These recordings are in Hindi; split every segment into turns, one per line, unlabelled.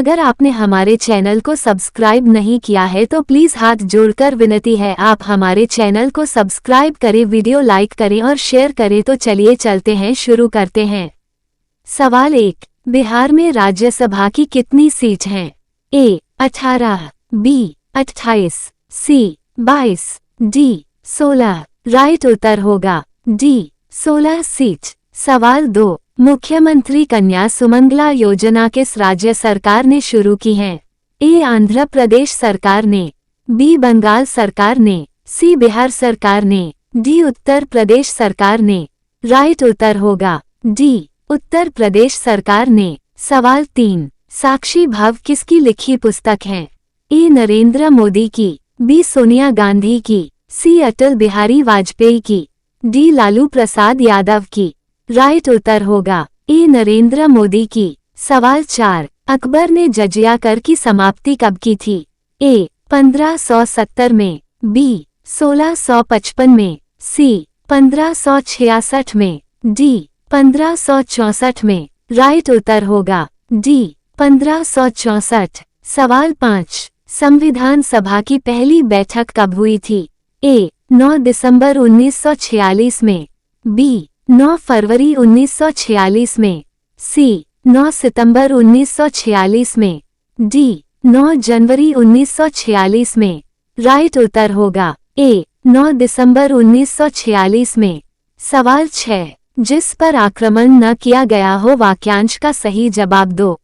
अगर आपने हमारे चैनल को सब्सक्राइब नहीं किया है तो प्लीज़ हाथ जोड़कर विनती है आप हमारे चैनल को सब्सक्राइब करें, वीडियो लाइक करें और शेयर करें। तो चलिए चलते हैं, शुरू करते हैं। सवाल 1। बिहार में राज्यसभा की कितनी सीट हैं? ए 18, बी 28, सी 22, डी 16। राइट उत्तर होगा डी 16 सीट। सवाल 2। मुख्यमंत्री कन्या सुमंगला योजना किस राज्य सरकार ने शुरू की है? ए आंध्र प्रदेश सरकार ने, बी बंगाल सरकार ने, सी बिहार सरकार ने, डी उत्तर प्रदेश सरकार ने। राइट उत्तर होगा डी उत्तर प्रदेश सरकार ने। सवाल 3। साक्षी भाव किसकी लिखी पुस्तक है? ए नरेंद्र मोदी की, बी सोनिया गांधी की, सी अटल बिहारी वाजपेयी की, डी लालू प्रसाद यादव की। राइट उत्तर होगा ए नरेंद्र मोदी की। सवाल 4। अकबर ने जजिया कर की समाप्ति कब की थी? ए 1570 में, बी 1655 में, सी 1566 में, डी 1564 में। राइट उत्तर होगा डी 1564। सवाल 5। संविधान सभा की पहली बैठक कब हुई थी? ए 9 दिसंबर 1946 में, बी 9 फरवरी 1946 में, सी 9 सितंबर 1946 में, डी 9 जनवरी 1946 में। राइट उत्तर होगा ए 9 दिसंबर 1946 में। सवाल 6। जिस पर आक्रमण न किया गया हो वाक्यांश का सही जवाब दो।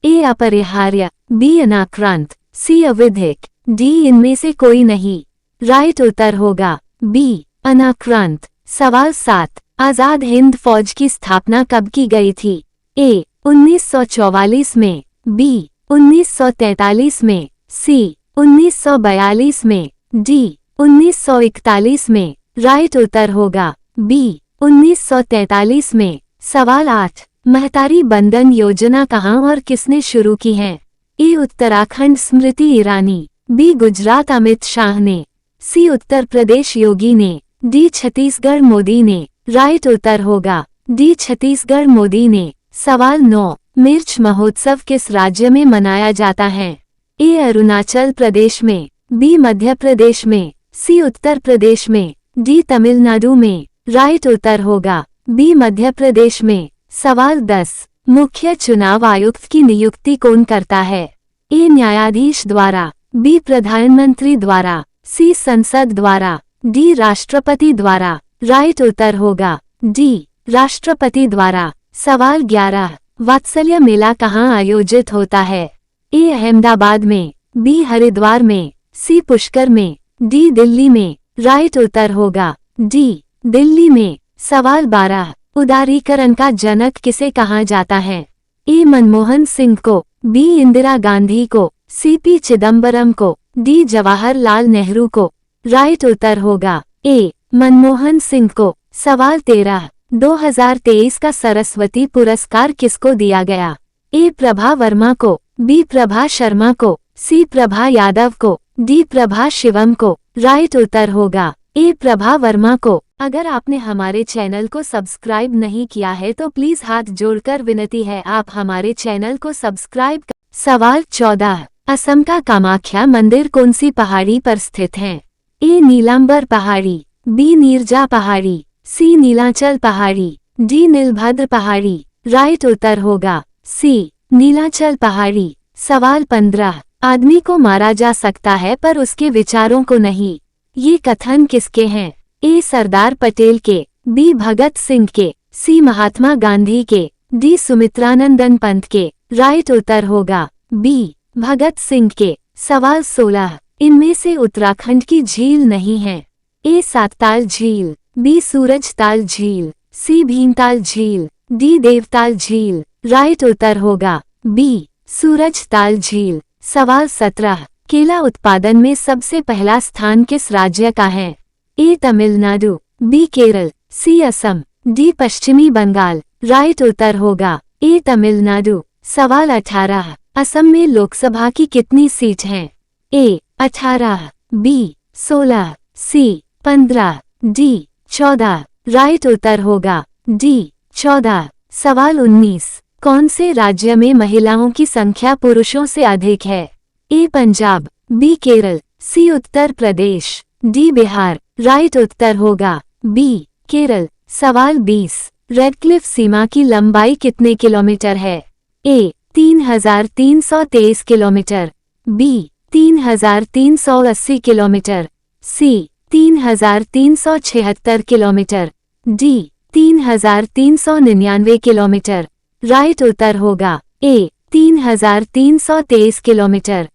ए अपरिहार्य, बी अनाक्रांत, सी अविधिक, डी इनमें से कोई नहीं। राइट उत्तर होगा बी अनाक्रांत। सवाल 7। आजाद हिंद फौज की स्थापना कब की गई थी? ए 1944 में, बी 1943 में, सी 1942 में, डी 1941 में। राइट उत्तर होगा बी 1943 में। सवाल 8। महतारी बंधन योजना कहाँ और किसने शुरू की है? ए उत्तराखंड स्मृति ईरानी, बी गुजरात अमित शाह ने, सी उत्तर प्रदेश योगी ने, डी छत्तीसगढ़ मोदी ने। राइट उत्तर होगा डी छत्तीसगढ़ मोदी ने। सवाल 9। मिर्च महोत्सव किस राज्य में मनाया जाता है? ए अरुणाचल प्रदेश में, बी मध्य प्रदेश में, सी उत्तर प्रदेश में, डी तमिलनाडु में। राइट उत्तर होगा बी मध्य प्रदेश में। सवाल 10। मुख्य चुनाव आयुक्त की नियुक्ति कौन करता है? ए न्यायाधीश द्वारा, बी प्रधानमंत्री द्वारा, सी संसद द्वारा, डी राष्ट्रपति द्वारा। राइट उत्तर होगा डी राष्ट्रपति द्वारा। सवाल 11। वात्सल्य मेला कहाँ आयोजित होता है? ए अहमदाबाद में, बी हरिद्वार में, सी पुष्कर में, डी दिल्ली में। राइट उत्तर होगा डी दिल्ली में। सवाल 12। उदारीकरण का जनक किसे कहा जाता है? ए मनमोहन सिंह को, बी इंदिरा गांधी को, सी पी चिदम्बरम को, डी जवाहरलाल नेहरू को। राइट उत्तर होगा ए मनमोहन सिंह को। सवाल 13। 2023 का सरस्वती पुरस्कार किसको दिया गया? ए प्रभा वर्मा को, बी प्रभा शर्मा को, सी प्रभा यादव को, डी प्रभा शिवम को। राइट उत्तर होगा ए प्रभा वर्मा को। अगर आपने हमारे चैनल को सब्सक्राइब नहीं किया है तो प्लीज़ हाथ जोड़कर विनती है आप हमारे चैनल को सब्सक्राइब कर। सवाल 14। असम का कामाख्या मंदिर कौन सी पहाड़ी पर स्थित है? ए नीलांबर पहाड़ी, बी नीरजा पहाड़ी, सी नीलांचल पहाड़ी, डी नीलभद्र पहाड़ी। राइट उत्तर होगा सी नीलांचल पहाड़ी। सवाल 15। आदमी को मारा जा सकता है पर उसके विचारों को नहीं, ये कथन किसके हैं? ए सरदार पटेल के, बी भगत सिंह के, सी महात्मा गांधी के, डी सुमित्रानंदन पंत के। राइट उत्तर होगा बी भगत सिंह के। सवाल 16। इनमें से उत्तराखंड की झील नहीं है? ए सातताल झील, बी सूरजताल झील, सी भीमताल झील, डी देवताल झील। राइट उत्तर होगा बी सूरजताल झील। सवाल 17। केला उत्पादन में सबसे पहला स्थान किस राज्य का है? ए तमिलनाडु, बी केरल, सी असम, डी पश्चिमी बंगाल। राइट उत्तर होगा ए तमिलनाडु। सवाल 18। असम में लोकसभा की कितनी सीट हैं? ए 18, बी 16, सी 15, डी 14। राइट उत्तर होगा डी 14। सवाल 19। कौन से राज्य में महिलाओं की संख्या पुरुषों से अधिक है? ए पंजाब, बी केरल, सी उत्तर प्रदेश, डी बिहार। राइट उत्तर होगा बी केरल। सवाल 20, रेडक्लिफ सीमा की लंबाई कितने किलोमीटर है? ए 3323 किलोमीटर, बी 3380 किलोमीटर, सी 3376 किलोमीटर, डी 3399 किलोमीटर। राइट उत्तर होगा ए 3323 किलोमीटर।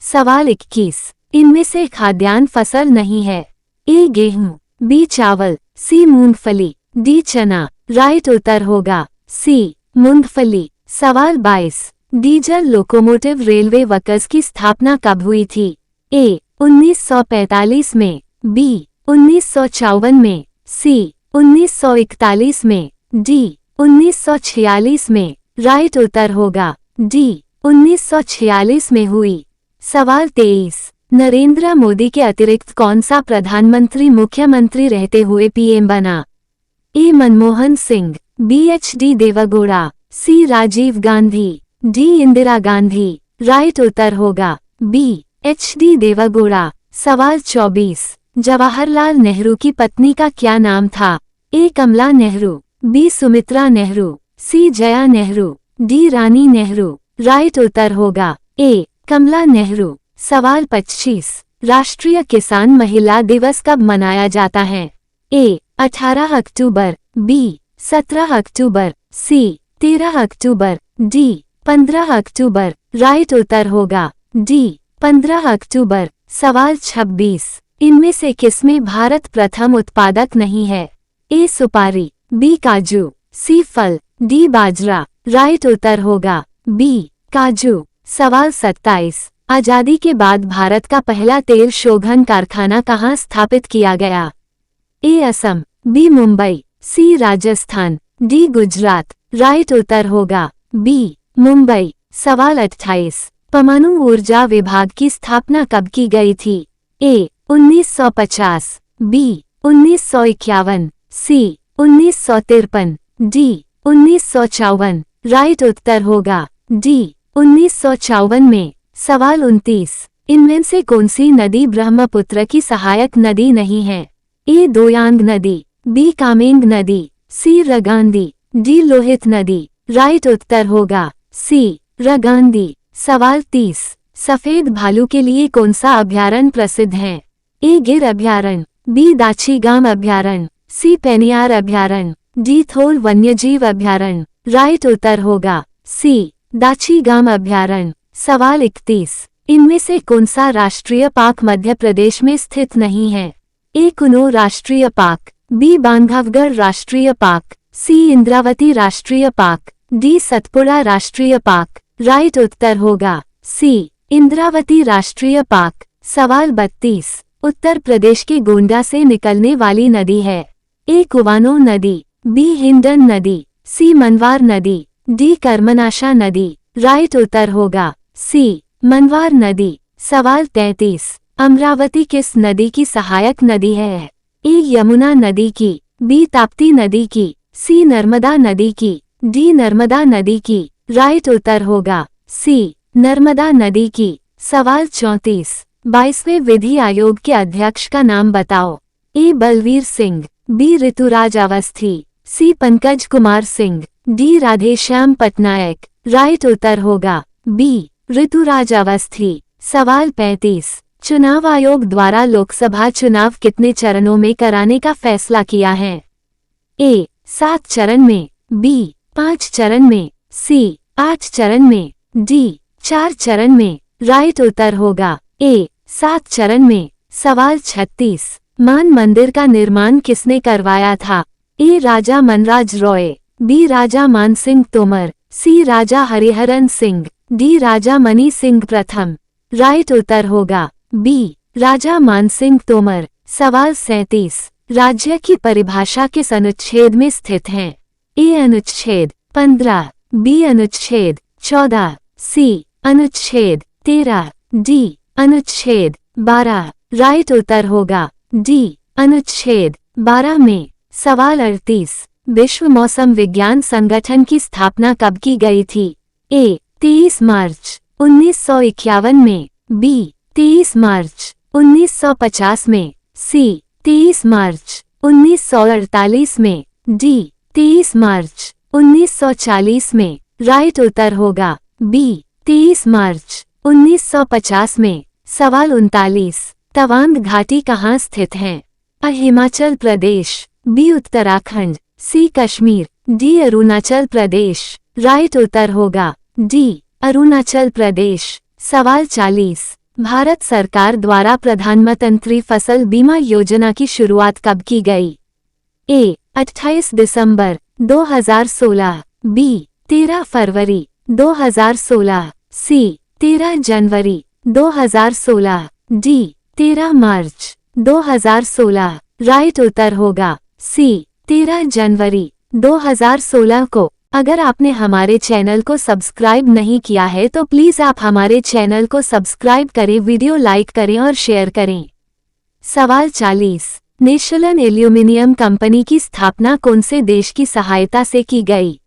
सवाल 21, इनमें से खाद्यान्न फसल नहीं है? ए गेहूं, बी चावल, सी मूंगफली, डी चना। राइट उत्तर होगा सी मूंगफली। सवाल 22, डीजल लोकोमोटिव रेलवे वर्कर्स की स्थापना कब हुई थी? ए 1945 में, बी 1954 में, सी 1941 में, डी 1946 में। राइट उत्तर होगा डी 1946 में हुई। सवाल 23, नरेंद्र मोदी के अतिरिक्त कौन सा प्रधानमंत्री मुख्यमंत्री रहते हुए पीएम बना? ए मनमोहन सिंह, बी एच.डी. देवेगौड़ा, सी राजीव गांधी, डी इंदिरा गांधी। राइट उत्तर होगा बी एच.डी. देवेगौड़ा। सवाल 24, जवाहरलाल नेहरू की पत्नी का क्या नाम था? ए कमला नेहरू, बी सुमित्रा नेहरू, सी जया नेहरू, डी रानी नेहरू। राइट उत्तर होगा ए कमला नेहरू। सवाल 25, राष्ट्रीय किसान महिला दिवस कब मनाया जाता है? ए 18 अक्टूबर, बी 17 अक्टूबर, सी 13 अक्टूबर, डी 15 अक्टूबर। राइट उत्तर होगा डी 15 अक्टूबर। सवाल 26, इनमें से किसमें भारत प्रथम उत्पादक नहीं है? ए सुपारी, बी काजू, सी फल, डी बाजरा। राइट उत्तर होगा बी काजू। सवाल 27, आजादी के बाद भारत का पहला तेल शोधन कारखाना कहाँ स्थापित किया गया? ए असम, बी मुंबई, सी राजस्थान, डी गुजरात। राइट उत्तर होगा बी मुंबई। सवाल 28, परमाणु ऊर्जा विभाग की स्थापना कब की गई थी? ए 1950, बी 1951, सी 1953, डी 1954। राइट उत्तर होगा डी 1954 में। सवाल 29, इनमें से कौन सी नदी ब्रह्मपुत्र की सहायक नदी नहीं है? ए दोयांग नदी, बी कामेंग नदी, सी रगांदी, डी लोहित नदी। राइट उत्तर होगा सी रगांदी। सवाल 30, सफेद भालू के लिए कौन सा अभयारण्य प्रसिद्ध है? ए गिर अभयारण्य, बी दाछीगाम अभयारण्य, सी पेनियार अभयारण्य, डी थोल वन्यजीव अभयारण्य। राइट उत्तर होगा सी दाछीगाम अभयारण्य। सवाल 31, इनमें से कौन सा राष्ट्रीय पार्क मध्य प्रदेश में स्थित नहीं है? ए कुनो राष्ट्रीय पार्क, बी बांधवगढ़ राष्ट्रीय पार्क, सी इंद्रावती राष्ट्रीय पार्क, डी सतपुड़ा राष्ट्रीय पार्क। राइट उत्तर होगा सी इंद्रावती राष्ट्रीय पार्क। सवाल 32, उत्तर प्रदेश के गोंडा से निकलने वाली नदी है? ए कुवानो नदी, बी हिंडन नदी, सी मनवार नदी, डी कर्मनाशा नदी। राइट उत्तर होगा सी मनवार नदी। सवाल 33, अमरावती किस नदी की सहायक नदी है? ए यमुना नदी की, बी ताप्ती नदी की, सी नर्मदा नदी की, डी नर्मदा नदी की। राइट उत्तर होगा सी नर्मदा नदी की। सवाल 34, 22वें विधि आयोग के अध्यक्ष का नाम बताओ। ए बलवीर सिंह, बी ऋतुराज अवस्थी, सी पंकज कुमार सिंह, डी राधेश्याम पटनायक। राइट उत्तर होगा बी ऋतुराज अवस्थी। सवाल 35, चुनाव आयोग द्वारा लोकसभा चुनाव कितने चरणों में कराने का फैसला किया है? ए 7 चरण में, बी 5 चरण में, सी 8 चरण में, डी 4 चरण में। राइट उत्तर होगा ए 7 चरण में। सवाल 36, मान मंदिर का निर्माण किसने करवाया था? ए राजा मनराज रॉय, बी राजा मानसिंह तोमर, सी राजा हरिहरन सिंह, डी राजा मनी सिंह प्रथम। राइट उत्तर होगा बी राजा मानसिंह तोमर। सवाल 37, राज्य की परिभाषा किस अनुच्छेद में स्थित है? ए अनुच्छेद 15, बी अनुच्छेद 14, सी अनुच्छेद 13, डी अनुच्छेद 12। राइट उत्तर होगा डी अनुच्छेद 12 में। सवाल 38, विश्व मौसम विज्ञान संगठन की स्थापना कब की गई थी? ए. 23 मार्च 1951 में, बी. 23 मार्च 1950 में, सी. 23 मार्च 1948 में, डी. 23 मार्च 1940 में। राइट उत्तर होगा बी. 23 मार्च 1950 में। सवाल 39, तवांग घाटी कहाँ स्थित है? अ. हिमाचल प्रदेश, बी. उत्तराखंड, सी. कश्मीर, डी. अरुणाचल प्रदेश। राइट उत्तर होगा डी. अरुणाचल प्रदेश। सवाल 40, भारत सरकार द्वारा प्रधानमंत्री फसल बीमा योजना की शुरुआत कब की गई? ए. 28 दिसंबर 2016, बी. 13 फरवरी 2016, सी. 13 जनवरी 2016, डी. 13 मार्च 2016। राइट उत्तर होगा सी. 13 जनवरी 2016 को। अगर आपने हमारे चैनल को सब्सक्राइब नहीं किया है तो प्लीज़ आप हमारे चैनल को सब्सक्राइब करें, वीडियो लाइक करें और शेयर करें। सवाल 40, नेशनल एल्यूमिनियम कंपनी की स्थापना कौन से देश की सहायता से की गई?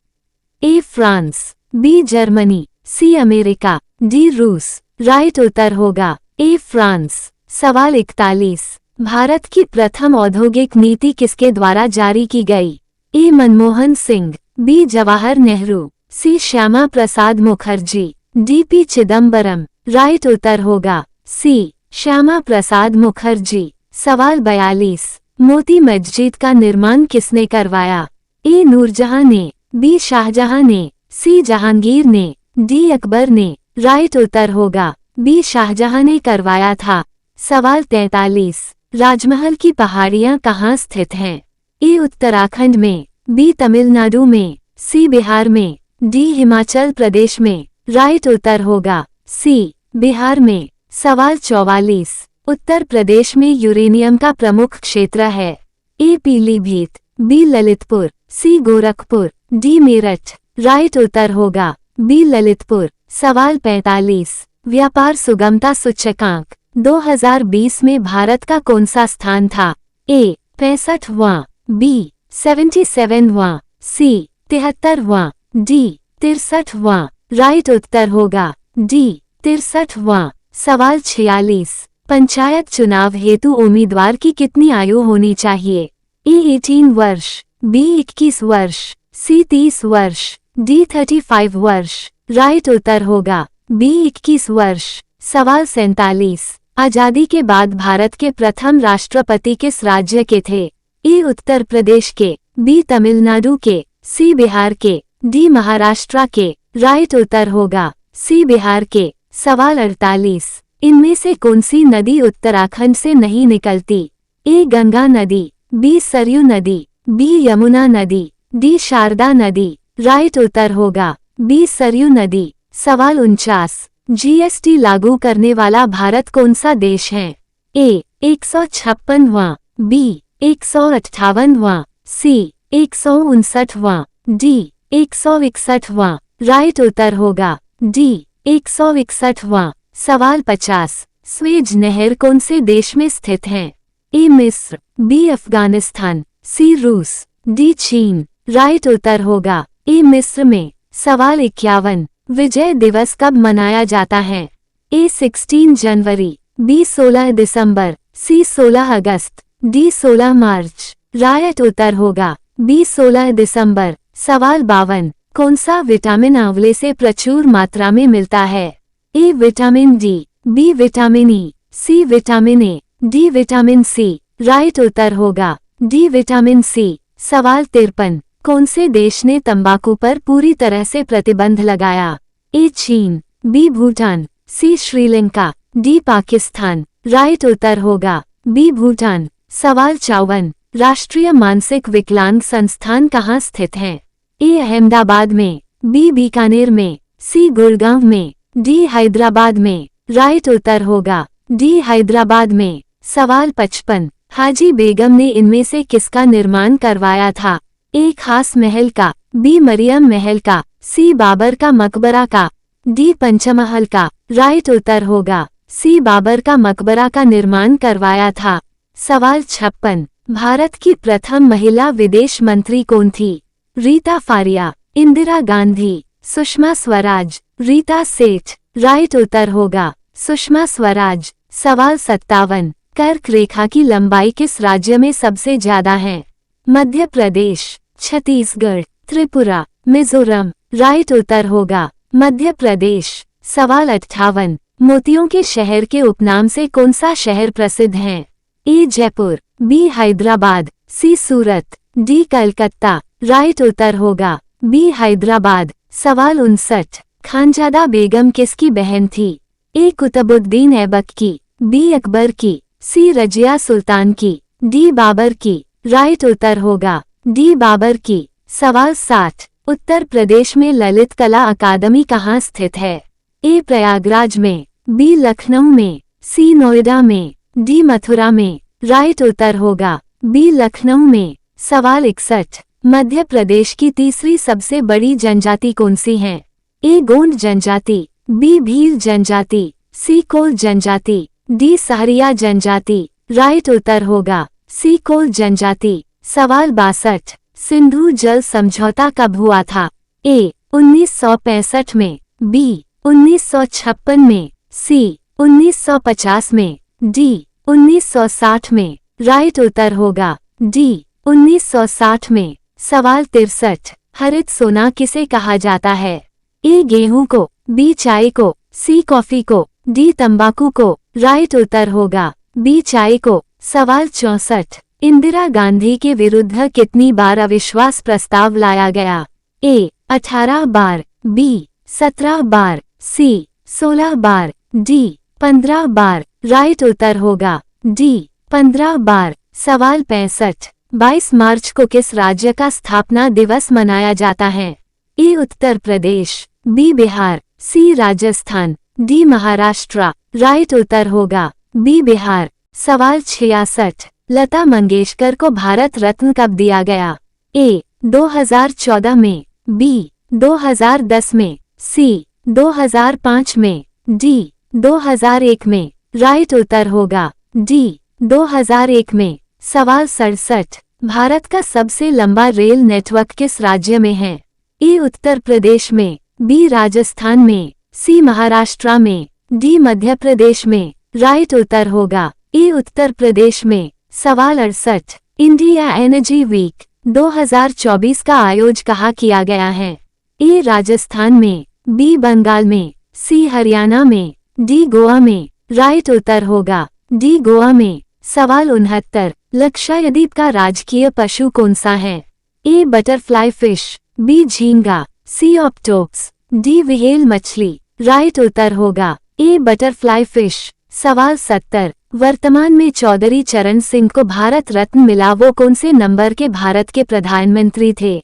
A. France, B. Germany, C. America, D. रूस। राइट उत्तर होगा ए. फ्रांस। सवाल 41, भारत की प्रथम औद्योगिक नीति किसके द्वारा जारी की गई? A. Manmohan Singh, B. Jawahar Nehru, C. Shyama Prasad Mukherjee, D. P. Chidambaram. Right उत्तर होगा सी. श्यामा प्रसाद मुखर्जी। सवाल 42, मोती मस्जिद का निर्माण किसने करवाया? ए. नूरजहां ने, बी. शाहजहां ने, सी. जहांगीर ने, डी. अकबर ने। राइट उत्तर होगा बी. शाहजहां ने करवाया था। सवाल 43, राजमहल की पहाड़ियां कहाँ स्थित हैं? ए. उत्तराखंड में, बी. तमिलनाडु में, सी. बिहार में, डी. हिमाचल प्रदेश में। राइट उत्तर होगा सी. बिहार में। सवाल 44, उत्तर प्रदेश में यूरेनियम का प्रमुख क्षेत्र है? ए. पीलीभीत, बी. ललितपुर, सी. गोरखपुर, डी. मेरठ। राइट उत्तर होगा बी. ललितपुर। सवाल 45, व्यापार सुगमता सूचकांक 2020 में भारत का कौन सा स्थान था? ए. 65वां, बी. 77वां, सी. 73वां, डी. 63वां। राइट उत्तर होगा डी. 63वां। सवाल 46, पंचायत चुनाव हेतु उम्मीदवार की कितनी आयु होनी चाहिए? ए. 18 वर्ष, बी. 21 वर्ष, सी. 30 वर्ष, डी. 35 वर्ष। राइट उत्तर होगा बी. 21 वर्ष। सवाल 47, आजादी के बाद भारत के प्रथम राष्ट्रपति किस राज्य के थे? ए. उत्तर प्रदेश के, बी. तमिलनाडु के, सी. बिहार के, डी. महाराष्ट्र के। राइट उत्तर होगा सी. बिहार के। सवाल 48, इनमें से कौन सी नदी उत्तराखंड से नहीं निकलती? ए. गंगा नदी, बी. सरयू नदी, बी. यमुना नदी, डी. शारदा नदी। राइट उत्तर होगा बी. सरयू नदी। सवाल 49, जीएसटी लागू करने वाला भारत कौन सा देश है? ए. 156वां, बी. 158वां, सी. 159वां, डी. 161वां। राइट उत्तर होगा डी. 161वां। सवाल 50, स्वेज नहर कौन से देश में स्थित है? ए. मिस्र, बी. अफगानिस्तान, सी. रूस, डी. चीन। राइट उत्तर होगा ए. मिस्र में। सवाल 51, विजय दिवस कब मनाया जाता है? ए. 16 जनवरी, बी. 16 दिसंबर, सी. 16 अगस्त, डी. 16 मार्च। राइट उत्तर होगा बी. 16 दिसंबर। सवाल 52, कौन सा विटामिन आंवले से प्रचुर मात्रा में मिलता है? A. Vitamin D, B. Vitamin E, C. Vitamin A, D. Vitamin C. Right उत्तर होगा डी. विटामिन सी। सवाल 53, कौन से देश ने तंबाकू पर पूरी तरह से प्रतिबंध लगाया? ए. चीन, बी. भूटान, सी. श्रीलंका, डी. पाकिस्तान। राइट उत्तर होगा बी. भूटान। सवाल 54, राष्ट्रीय मानसिक विकलांग संस्थान कहाँ स्थित है? ए. अहमदाबाद में, बी. बीकानेर में, सी. गुड़गांव में, डी. हैदराबाद में। राइट उत्तर होगा डी. हैदराबाद में। सवाल 55, हाजी बेगम ने इनमें से किसका निर्माण करवाया था? ए. खास महल का, बी. मरियम महल का, सी. बाबर का मकबरा का, डी. पंचमहल का। राइट उत्तर होगा सी. बाबर का मकबरा का निर्माण करवाया था। सवाल 56, भारत की प्रथम महिला विदेश मंत्री कौन थी? रीता फारिया, इंदिरा गांधी, सुषमा स्वराज, रीता सेठ। राइट उत्तर होगा सुषमा स्वराज। सवाल 57, कर्क रेखा की लंबाई किस राज्य में सबसे ज्यादा है? मध्य प्रदेश, छत्तीसगढ़, त्रिपुरा, मिजोरम। राइट उत्तर होगा मध्य प्रदेश। सवाल 58, मोतियों के शहर के उपनाम से कौन सा शहर प्रसिद्ध है? ए जयपुर, बी हैदराबाद, सी सूरत, डी कलकत्ता। राइट उत्तर होगा बी हैदराबाद। सवाल 59, खानजादा बेगम किसकी बहन थी? ए कुतुबुद्दीन ऐबक की, बी अकबर की, सी रजिया सुल्तान की, डी बाबर की। राइट उत्तर होगा डी बाबर की। सवाल 60, उत्तर प्रदेश में ललित कला अकादमी कहाँ स्थित है? ए प्रयागराज में, बी लखनऊ में, सी नोएडा में, डी मथुरा में। राइट उत्तर होगा बी लखनऊ में। सवाल 61, मध्य प्रदेश की तीसरी सबसे बड़ी जनजाति कौन सी है? ए गोंड जनजाति, बी भील जनजाति, सी कोल जनजाति, डी सहरिया जनजाति। राइट उत्तर होगा सी कोल जनजाति। सवाल 62, सिंधु जल समझौता कब हुआ था? ए 1965 में, बी 1956 में, सी 1950 में, डी 1960 में। राइट उत्तर होगा डी 1960 में। सवाल 63, हरित सोना किसे कहा जाता है? ए गेहूं को, बी चाय को, सी कॉफी को, डी तंबाकू को। राइट उत्तर होगा बी चाय को। सवाल 64, इंदिरा गांधी के विरुद्ध कितनी बार अविश्वास प्रस्ताव लाया गया? ए 18 बार, बी 17 बार, सी 16 बार, डी 15 बार। राइट उत्तर होगा डी 15 बार। सवाल 65, 22 मार्च को किस राज्य का स्थापना दिवस मनाया जाता है? ए उत्तर प्रदेश, बी बिहार, सी राजस्थान, डी महाराष्ट्र। राइट उत्तर होगा बी बिहार। सवाल 66, लता मंगेशकर को भारत रत्न कब दिया गया? ए 2014 में, बी 2010 में, सी 2005 में, डी 2001 में। राइट उत्तर होगा डी 2001 में। सवाल 67, भारत का सबसे लंबा रेल नेटवर्क किस राज्य में है? ए उत्तर प्रदेश में, बी राजस्थान में, सी महाराष्ट्र में, डी मध्य प्रदेश में। राइट उत्तर होगा ए उत्तर प्रदेश में। सवाल 68, इंडिया एनर्जी वीक 2024 का आयोजन कहाँ किया गया है? ए राजस्थान में, बी बंगाल में, सी हरियाणा में, डी गोवा में। राइट उत्तर होगा डी गोवा में। सवाल 69, लक्षद्वीप का राजकीय पशु कौन सा है? ए बटरफ्लाई फिश, बी झींगा, सी ऑक्टोपस, डी व्हेल मछली। राइट उत्तर होगा ए बटरफ्लाई फिश। सवाल 70, वर्तमान में चौधरी चरण सिंह को भारत रत्न मिला वो कौन से नंबर के भारत के प्रधानमंत्री थे?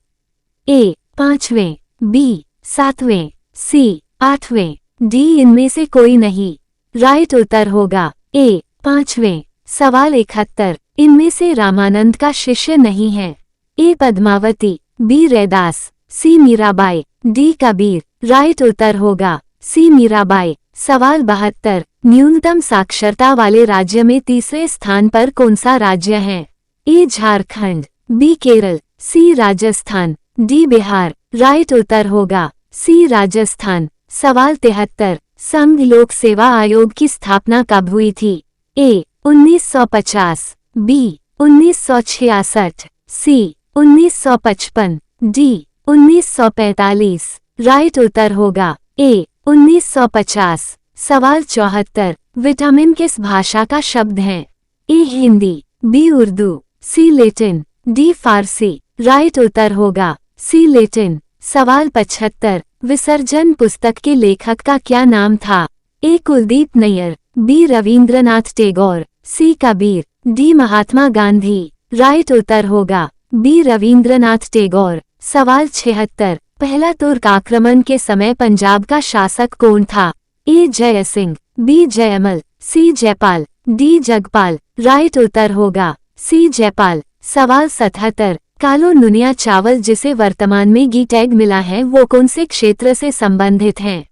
ए 5वें, बी 7वें, सी 8वें, डी इनमें से कोई नहीं। राइट उत्तर होगा ए 5वें। सवाल 71, इनमें से रामानंद का शिष्य नहीं है? ए पद्मावती, बी रैदास, सी मीराबाई, डी कबीर। राइट उत्तर होगा सी मीराबाई। सवाल 72, न्यूनतम साक्षरता वाले राज्य में तीसरे स्थान पर कौन सा राज्य है? ए झारखंड, बी केरल, सी राजस्थान, डी बिहार। राइट उत्तर होगा सी राजस्थान। सवाल 73, संघ लोक सेवा आयोग की स्थापना कब हुई थी? ए 1950, बी 1966, सी 1955, डी 1945। राइट उत्तर होगा ए 1950। सवाल 74, विटामिन किस भाषा का शब्द है? ए हिंदी, बी उर्दू, सी लैटिन, डी फारसी। राइट उत्तर होगा सी लैटिन। सवाल 75, विसर्जन पुस्तक के लेखक का क्या नाम था? ए कुलदीप नैयर, बी रविंद्रनाथ टैगोर, सी कबीर, डी महात्मा गांधी। राइट उत्तर होगा बी रविंद्रनाथ टैगोर। सवाल 76, पहला तुर्क आक्रमण के समय पंजाब का शासक कौन था? ए जय सिंह, बी जयमल, सी जयपाल, डी जगपाल। राइट उत्तर होगा सी जयपाल। सवाल 77, कालो नुनिया चावल जिसे वर्तमान में गी टैग मिला है वो कौन से क्षेत्र से संबंधित हैं?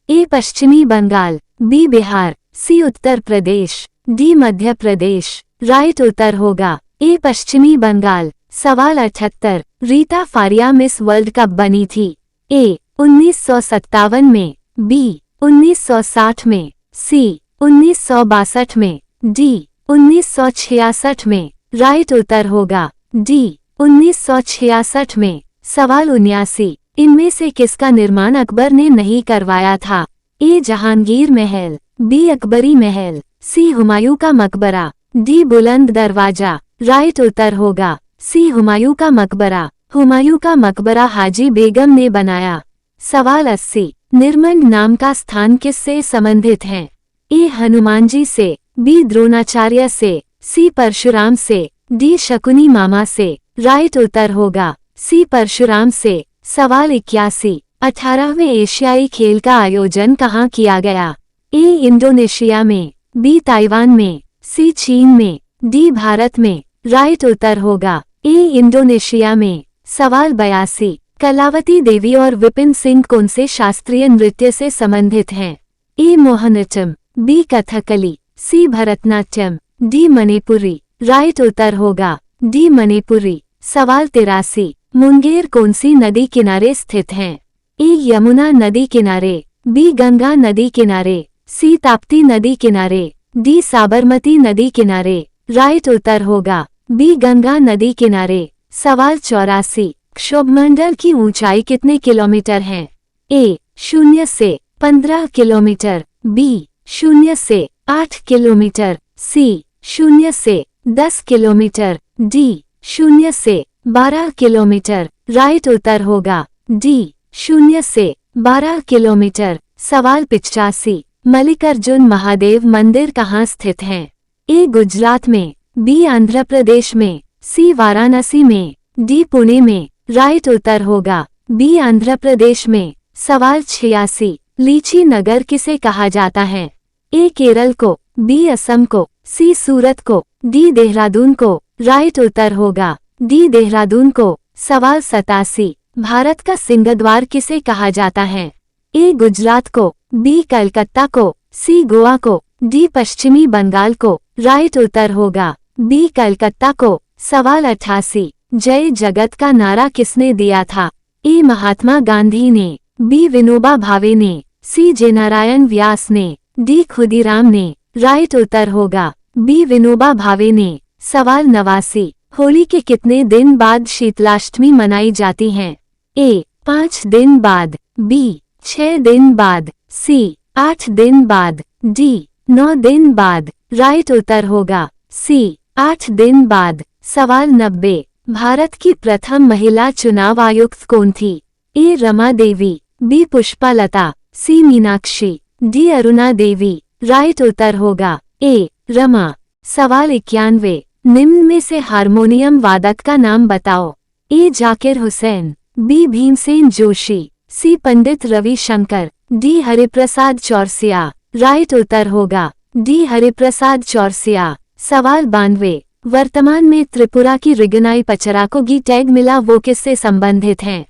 ए पश्चिमी बंगाल, बी बिहार, सी उत्तर प्रदेश, डी मध्य प्रदेश। राइट उत्तर होगा ए पश्चिमी बंगाल। सवाल 78, रीता फारिया मिस वर्ल्ड कब बनी थी? ए 1957 में, बी 1960 में, सी 1962 में, डी 1966 में। राइट उत्तर होगा डी 1966 में। सवाल 79, इनमें से किसका निर्माण अकबर ने नहीं करवाया था? ए जहांगीर महल, बी अकबरी महल, सी हुमायूं का मकबरा, डी बुलंद दरवाजा। राइट उत्तर होगा सी हुमायूं का मकबरा। हुमायूं का मकबरा हाजी बेगम ने बनाया। सवाल 80, निर्मंड नाम का स्थान किससे संबंधित है? ए हनुमान जी से, बी द्रोणाचार्य से, सी परशुराम से, डी शकुनी मामा से। राइट उत्तर होगा सी परशुराम से। सवाल 81, 18वें एशियाई खेल का आयोजन कहाँ किया गया? ए इंडोनेशिया में, बी ताइवान में, सी चीन में, डी भारत में। राइट उत्तर होगा ए इंडोनेशिया में। सवाल 82, कलावती देवी और विपिन सिंह कौन से शास्त्रीय नृत्य से संबंधित हैं? ए मोहनट्टम, बी कथकली, सी भरतनाट्यम, डी मणिपुरी। राइट उत्तर होगा डी मणिपुरी। सवाल 83, मुंगेर कौन सी नदी किनारे स्थित है? ए यमुना नदी किनारे, बी गंगा नदी किनारे, सी ताप्ती नदी किनारे, डी साबरमती नदी किनारे। राइट उत्तर होगा बी गंगा नदी किनारे। सवाल 84, क्षोभमंडल की ऊंचाई कितने किलोमीटर है? ए 0 से 15 किलोमीटर, बी 0 से 8 किलोमीटर, सी 0 से 10 किलोमीटर, डी 0 से 12 किलोमीटर। राइट उत्तर होगा डी 0 से 12 किलोमीटर। सवाल 85, मल्लिकार्जुन महादेव मंदिर कहाँ स्थित है? ए गुजरात में, बी आंध्र प्रदेश में, सी वाराणसी में, डी पुणे में। राइट उत्तर होगा बी आंध्र प्रदेश में। सवाल 86, लीची नगर किसे कहा जाता है? ए केरल को, बी असम को, सी सूरत को, डी देहरादून को। राइट उत्तर होगा डी देहरादून को। सवाल 87, भारत का सिंहद्वार किसे कहा जाता है? ए गुजरात को, बी कलकत्ता को, सी गोवा को, डी पश्चिमी बंगाल को। राइट उत्तर होगा बी कलकत्ता को। सवाल 88, जय जगत का नारा किसने दिया था? ए महात्मा गांधी ने, बी विनोबा भावे ने, सी जयनारायण व्यास ने, डी खुदीराम ने। राइट उत्तर होगा बी विनोबा भावे ने। सवाल 89, होली के कितने दिन बाद शीतलाष्टमी मनाई जाती है? ए 5 दिन बाद, बी 6 दिन बाद, सी 8 दिन बाद, डी 9 दिन बाद। राइट उत्तर होगा सी 8 दिन बाद। सवाल 90, भारत की प्रथम महिला चुनाव आयुक्त कौन थी? ए रमा देवी, बी पुष्पालता, सी मीनाक्षी, डी अरुणा देवी। राइट उत्तर होगा ए रमा। सवाल 91, निम्न में से हारमोनियम वादक का नाम बताओ। ए जाकिर हुसैन, बी भीमसेन जोशी, सी पंडित रविशंकर, डी हरिप्रसाद चौरसिया। राइट उत्तर होगा डी हरिप्रसाद चौरसिया। सवाल 92, वर्तमान में त्रिपुरा की रिगनाई पचरा को गी टैग मिला वो किससे संबंधित हैं?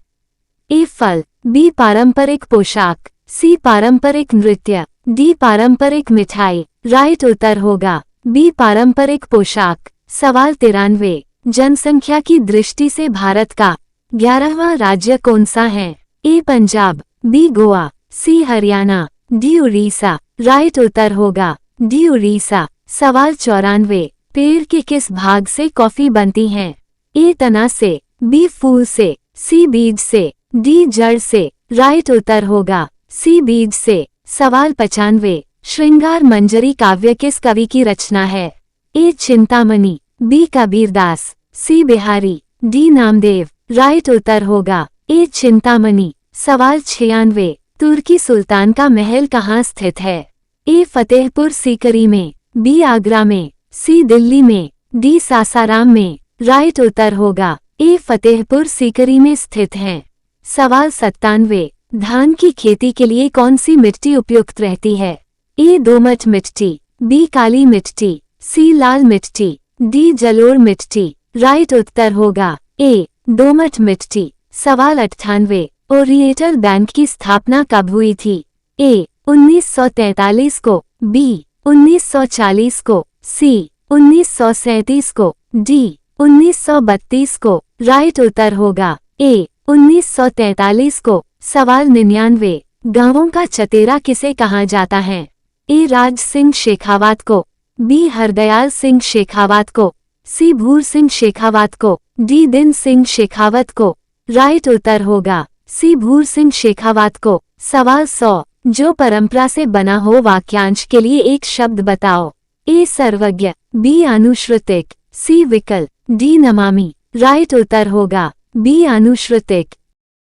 ए फल, बी पारंपरिक पोशाक, सी पारंपरिक नृत्य, डी पारंपरिक मिठाई। राइट उत्तर होगा बी पारंपरिक पोशाक। सवाल 93, जनसंख्या की दृष्टि से भारत का 11वां राज्य कौन सा है? ए पंजाब, बी गोवा, सी हरियाणा, डी उड़ीसा। राइट उत्तर होगा डी उड़ीसा। सवाल 94, पेड़ के किस भाग से कॉफी बनती है? ए तना से, बी फूल से, सी बीज से, डी जड़ से। राइट उत्तर होगा सी बीज से। सवाल 95, श्रृंगार मंजरी काव्य किस कवि की रचना है? ए चिंतामणि, बी कबीरदास, सी बिहारी, डी नामदेव। राइट उत्तर होगा ए चिंतामणि। सवाल 96, तुर्की सुल्तान का महल कहाँ स्थित है? ए फतेहपुर सीकरी में, बी आगरा में, सी दिल्ली में, डी सासाराम में। राइट उत्तर होगा ए फतेहपुर सीकरी में स्थित है। सवाल 97, धान की खेती के लिए कौन सी मिट्टी उपयुक्त रहती है? ए दोमट मिट्टी, बी काली मिट्टी, सी लाल मिट्टी, डी जलोढ़ मिट्टी। राइट उत्तर होगा ए दोमट मिट्टी। सवाल 98, ओरिएंटल बैंक की स्थापना कब हुई थी? ए 1943 को, बी 1940 को, सी 1937 को, डी 1932 को। राइट उत्तर होगा ए 1943 को। सवाल 99, गांवों का चतेरा किसे कहा जाता है? ए राज सिंह शेखावत को, बी हरदयाल सिंह शेखावत को, सी भूर सिंह शेखावत को, डी दिन सिंह शेखावत को। राइट उत्तर होगा सी भूर सिंह शेखावत को। सवाल 100, जो परंपरा से बना हो वाक्यांश के लिए एक शब्द बताओ। ए सर्वज्ञ, बी अनुश्रुतिक, सी विकल, डी नमामि। राइट उत्तर होगा बी अनुश्रुतिक।